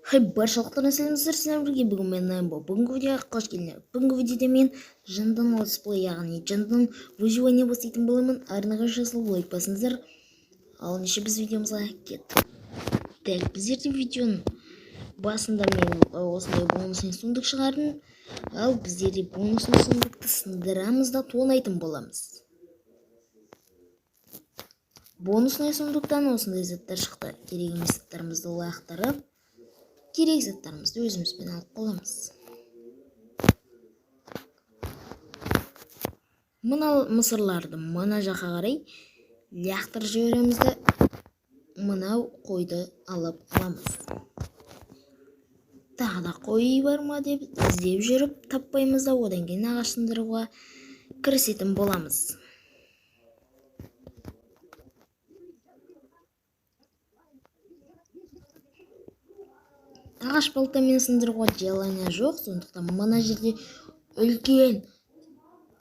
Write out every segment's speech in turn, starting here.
Баршалықтарына сәлеметсіздер, сіздермен бірге бүгін мен Наймбо. Бүгінгі видеоға қош келдіңдер. Бүгінгі видеода мен жындың летсплей, яғни жындың выживание бастайтын боламын. Арнаға жазылып лайк басыңыздар. Ал ендеше біз видеомызға кеттік. Так, біздерде видеоның басында мен осындай бонусный сундук шығардым. Ал біздерде бонусный сундукты сындырамыз да тонайтын боламыз. Бонусный сундуктан осындай заттар шықты. Керек емес заттарымызды лақтырып, керек заттарымызды өзімізбен алып қаламыз. Мына мысырларды мына жаққа қарай лақтырып жібереміз де мынау қойды алып аламыз. Тағы да қой бар ма деп іздеп жүріп таппаймыз да одан кейін ағаш сындыруға кірісетін боламыз. Ағаш балтамен сындыруға желание жоқ, сондықтан мына жерде үлкен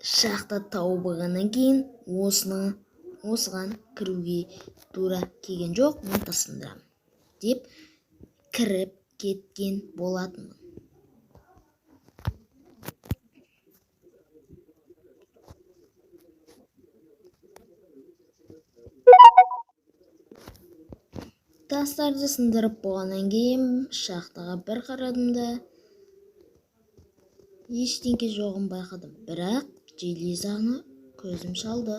шахта тауып кейін осыған кіруге тура келген жоқ, мен тасындырамын деп кіріп кеткен болатынмын. Тастарды сындырып болғаннан кейін шахтаға бір қарадым да ештеңе жоғын байқадым, бірақ железаны көзім шалды.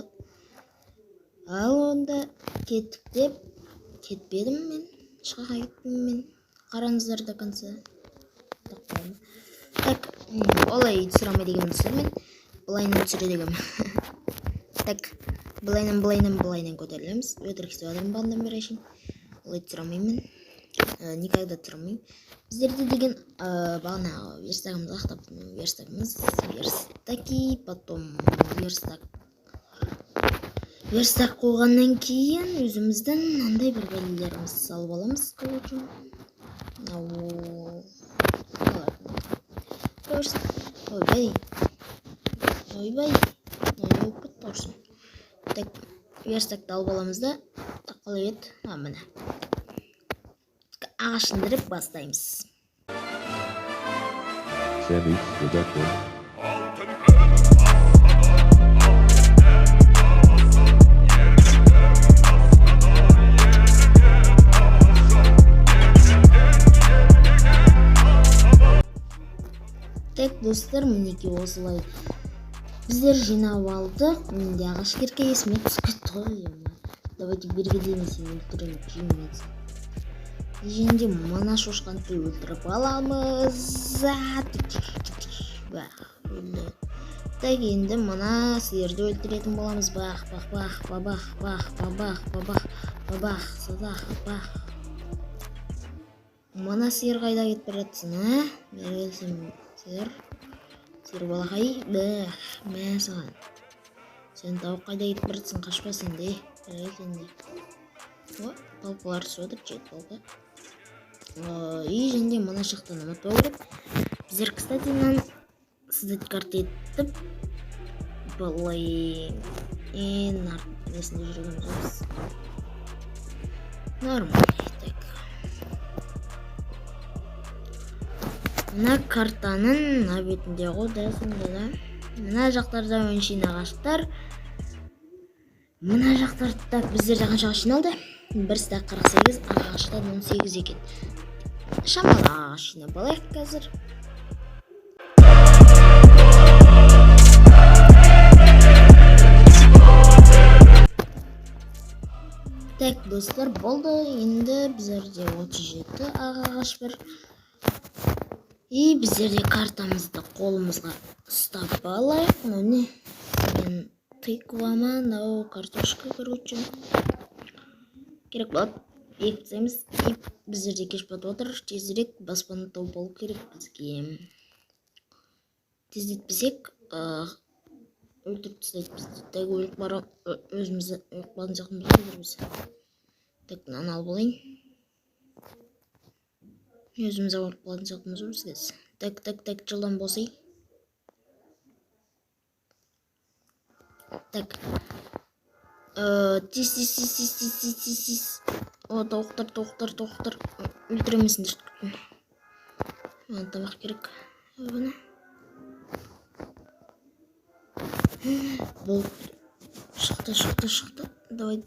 Ал онда кеттік деп кетпедім мен, шыға кеттім мен. Қараңыздар до конца. Так, олай түсіре деген түсірмен, былайынан түсіре дегім. Так, былайынан көтерілеміз. Өтірік істеп бандам берешін. Олай түсіремеймін. Никогда түсіремеймін. Біздерде деген бағанағы верстагымыз ақтаптым. Верстаки, потом верстак қойғаннан кейін өзіміздің андай бір бәлелеріміз салып аламыз. Ойбай, так, верстакты алып аламыз да тақылы ет, міне ағашындырып бастаймыз. Так, достар, мінеки осылай біздер жинап алдық. Менде ағаш керке есіме түсіп кетті ғой. Давайте бергедейміз, сен өлтіремін, жүймейді. Ежінде мына шошқанды өлтіріп аламыз. Так, енді мына сиырды өлтіретін боламыз. Мына сиыр қайда кетіп бара жатсың, бері келсем, сиыр балақай, мә саған. Сен тауық қайда кетіп бара жатсың, қашпасын де, бері келсенде. Палпалар түсіп отыр, 7 палпа. И және мына шақтан ұмытпау керек. Біздер, кстати, создать карта етіп, былай несінде жүрген жоқпыз. Нормально, так. Мына картаның бетінде ғой, да, сонда да. Мына жақтарда өншейін ағаштар. Мына жақтарда біздер қанша ағаш жиналды? Бір стак 48, ағаштан 18 екен. Шамалы ағаш жинап алайық қазір. Так, достар, болды. Енді біздерде 37 ағаш бар. И біздерде картамызды қолымызға ұстап алайық. Міне, мен тыквама, картошка, короче. Керек болады, бекітсеміз. И біздерде кеш батып отыр. Тезірек баспаны тауып алу керек бізге. Тездетпесек, өлтіріп тастайды бізді. Так, өлік бар, өзімізді өлік барын жақымыз өлдірміз. Так, мынаны алып алайын. Өзіміз өлік барын жақымыз өлдірміз. Так, жылдан болсай. Так, тез. О, тоқтар. Өлтіремесіңдер. Маған тамақ керек. Бұны. Бұл шықты. Давай.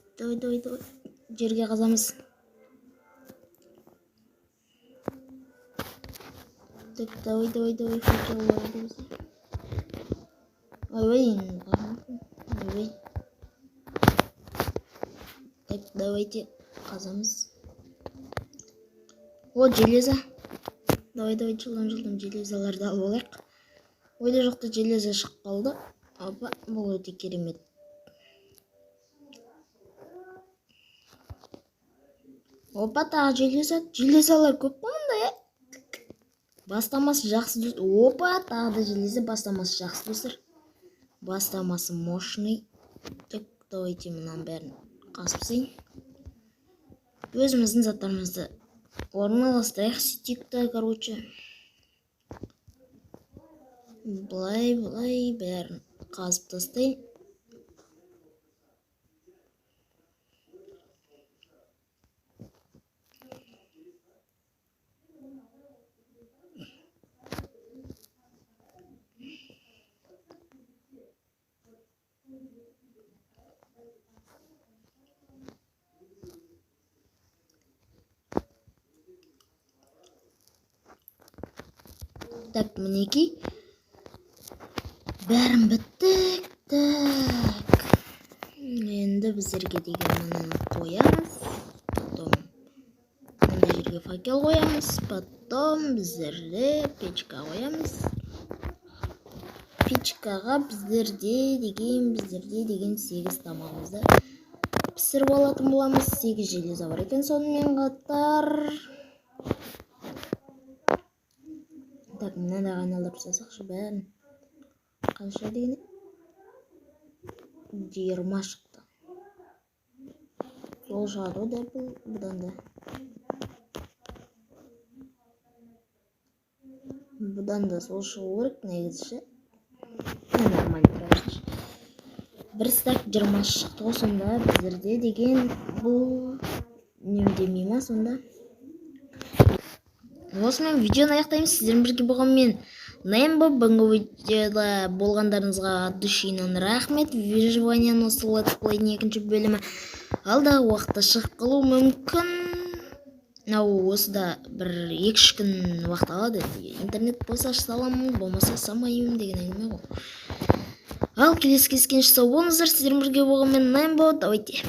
Жерге қазамыз. Так, давай. Факел болады бізде. Ойбай. Так, давайте қазамыз. О, железа. Давай, жылдам железаларды алып алайық. Ойда жоқта железа шығып қалды. Опа, бұл өте керемет. Опа, тағы железалар көп болғанда, Бастамасы жақсы достар. Опа, тағы да железа, бастамасы жақсы достар. Бастамасы мощный. Так, давайте мұнан бәрін қасып сайын. Өзіміздің заттарымызды орналастырайық, сөйтейік та, короче. Былай бәрін қазып тастайын. Так, мінекей. Бәрін біттік. Так. Енді біздерге деген мұнын қоямыз. Потом мұнда жерге факел қоямыз. Потом біздерде печка қоямыз. Печкаға біздерде деген 8 тамағымызды пісіріп алатын боламыз. 8 железа бар екен сонымен қатар. Так, мынадағын алдырып тастасақшы бәрін. Қанша дегені? 20 шықты. Сол шығады да бұдан да. Бұдан да сол шығу керек негізі. Нормально тұрады. Бір стак 20 шықты ғой сонда біздерде деген бұл немдемей ма сонда? Осымен видеоны аяқтаймыз. Сіздермен бірге болған мен Нэмбо. Бүгінгі видеода болғандарыңызға от душинен рахмет. Выживание осы летсплейдің екінші бөлімі алдағы уақытта шығып қалуы мүмкін. Осыда бір 2-3 күн уақыт алады. Интернет болса саламын, болмаса самайым деген әңгіме ғой. Ал келесі кездескенше сау болыңыздар. Сіздермен бірге болған мен Нэмбо. Давайте.